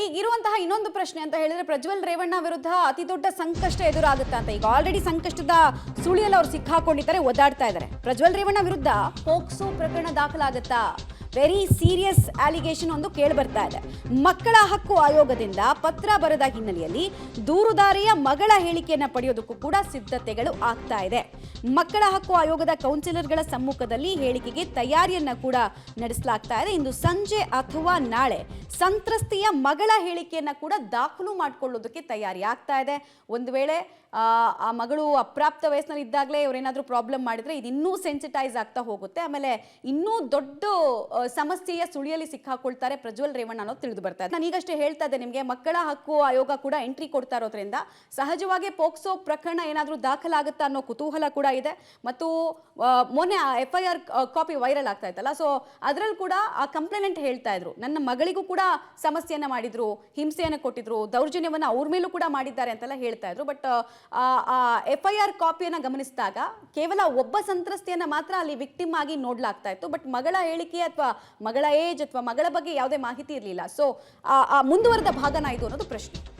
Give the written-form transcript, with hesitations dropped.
ಈಗಿರುವಂತಹ ಇನ್ನೊಂದು ಪ್ರಶ್ನೆ ಅಂತ ಹೇಳಿದ್ರೆ ಪ್ರಜ್ವಲ್ ರೇವಣ್ಣ ವಿರುದ್ಧ ಅತಿ ದೊಡ್ಡ ಸಂಕಷ್ಟ ಎದುರಾಗುತ್ತಾ ಅಂತ. ಈಗ ಆಲ್ರೆಡಿ ಸಂಕಷ್ಟದ ಸುಳಿಯಲ್ಲಿ ಅವ್ರು ಸಿಕ್ಕಾಕೊಂಡಿದ್ದಾರೆ, ಒದ್ದಾಡ್ತಾ ಇದ್ದಾರೆ. ಪ್ರಜ್ವಲ್ ರೇವಣ್ಣ ವಿರುದ್ಧ ಪೋಕ್ಸೋ ಪ್ರಕರಣ ದಾಖಲಾಗುತ್ತಾ? ವೆರಿ ಸೀರಿಯಸ್ ಅಲಿಗೇಷನ್ ಒಂದು ಕೇಳಿ ಬರ್ತಾ ಇದೆ. ಮಕ್ಕಳ ಹಕ್ಕು ಆಯೋಗದಿಂದ ಪತ್ರ ಬರೆದ ಹಿನ್ನೆಲೆಯಲ್ಲಿ ದೂರುದಾರಿಯ ಮಗಳ ಹೇಳಿಕೆಯನ್ನು ಪಡೆಯೋದಕ್ಕೂ ಕೂಡ ಸಿದ್ಧತೆಗಳು ಆಗ್ತಾ ಇದೆ. ಮಕ್ಕಳ ಹಕ್ಕು ಆಯೋಗದ ಕೌನ್ಸಿಲರ್ಗಳ ಸಮ್ಮುಖದಲ್ಲಿ ಹೇಳಿಕೆಗೆ ತಯಾರಿಯನ್ನ ಕೂಡ ನಡೆಸಲಾಗ್ತಾ ಇದೆ. ಇಂದು ಸಂಜೆ ಅಥವಾ ನಾಳೆ ಸಂತ್ರಸ್ತೆಯ ಮಗಳ ಹೇಳಿಕೆಯನ್ನ ಕೂಡ ದಾಖಲು ಮಾಡಿಕೊಳ್ಳೋದಕ್ಕೆ ತಯಾರಿ ಆಗ್ತಾ ಇದೆ. ಒಂದು ವೇಳೆ ಆ ಮಗಳು ಅಪ್ರಾಪ್ತ ವಯಸ್ಸಿನಲ್ಲಿ ಇದ್ದಾಗಲೇ ಇವರೇನಾದರೂ ಪ್ರಾಬ್ಲಮ್ ಮಾಡಿದ್ರೆ ಇದು ಇನ್ನೂ ಸೆನ್ಸಿಟೈಸ್ ಆಗ್ತಾ ಹೋಗುತ್ತೆ. ಆಮೇಲೆ ಇನ್ನೂ ದೊಡ್ಡ ಸಮಸ್ಯೆಯ ಸುಳಿಯಲ್ಲಿ ಸಿಕ್ಕಾಕೊಳ್ತಾರೆ ಪ್ರಜ್ವಲ್ ರೇವಣ್ಣ ಅನ್ನೋದು ತಿಳಿದು ಬರ್ತಾ ಇದೆ. ನಾನು ಈಗಷ್ಟೇ ಹೇಳ್ತಾ ಇದ್ದೆ ನಿಮಗೆ, ಮಕ್ಕಳ ಹಕ್ಕು ಆಯೋಗ ಕೂಡ ಎಂಟ್ರಿ ಕೊಡ್ತಾ ಇರೋದ್ರಿಂದ ಸಹಜವಾಗಿ ಪೋಕ್ಸೋ ಪ್ರಕರಣ ಏನಾದರೂ ದಾಖಲಾಗುತ್ತಾ ಅನ್ನೋ ಕುತೂಹಲ ಕೂಡ ಇದೆ. ಮತ್ತು ಮೊನ್ನೆ FIR ಕಾಪಿ ವೈರಲ್ ಆಗ್ತಾ ಇತ್ತಲ್ಲ, ಸೊ ಅದರಲ್ಲಿ ಕೂಡ ಆ ಕಂಪ್ಲೇನೆಂಟ್ ಹೇಳ್ತಾ ಇದ್ರು, ನನ್ನ ಮಗಳಿಗೂ ಕೂಡ ಸಮಸ್ಯೆಯನ್ನ ಮಾಡಿದ್ರು, ಹಿಂಸೆಯನ್ನು ಕೊಟ್ಟಿದ್ರು, ದೌರ್ಜನ್ಯವನ್ನು ಅವ್ರ ಮೇಲೂ ಕೂಡ ಮಾಡಿದ್ದಾರೆ ಅಂತೆಲ್ಲ ಹೇಳ್ತಾ ಇದ್ರು. ಬಟ್ FIR ಕಾಪಿಯನ್ನು ಗಮನಿಸಿದಾಗ ಕೇವಲ ಒಬ್ಬ ಸಂತ್ರಸ್ತೆಯನ್ನ ಮಾತ್ರ ಅಲ್ಲಿ ವಿಕ್ಟಿಮ್ ಆಗಿ ನೋಡ್ಲಾಗ್ತಾ ಇತ್ತು. ಬಟ್ ಮಗಳ ಹೇಳಿಕೆ ಅಥವಾ ಮಗಳ ಏಜ್ ಅಥವಾ ಮಗಳ ಬಗ್ಗೆ ಯಾವುದೇ ಮಾಹಿತಿ ಇರಲಿಲ್ಲ. ಸೊ ಮುಂದುವರೆದ ಭಾಗನ ಇದು ಅನ್ನೋದು ಪ್ರಶ್ನೆ.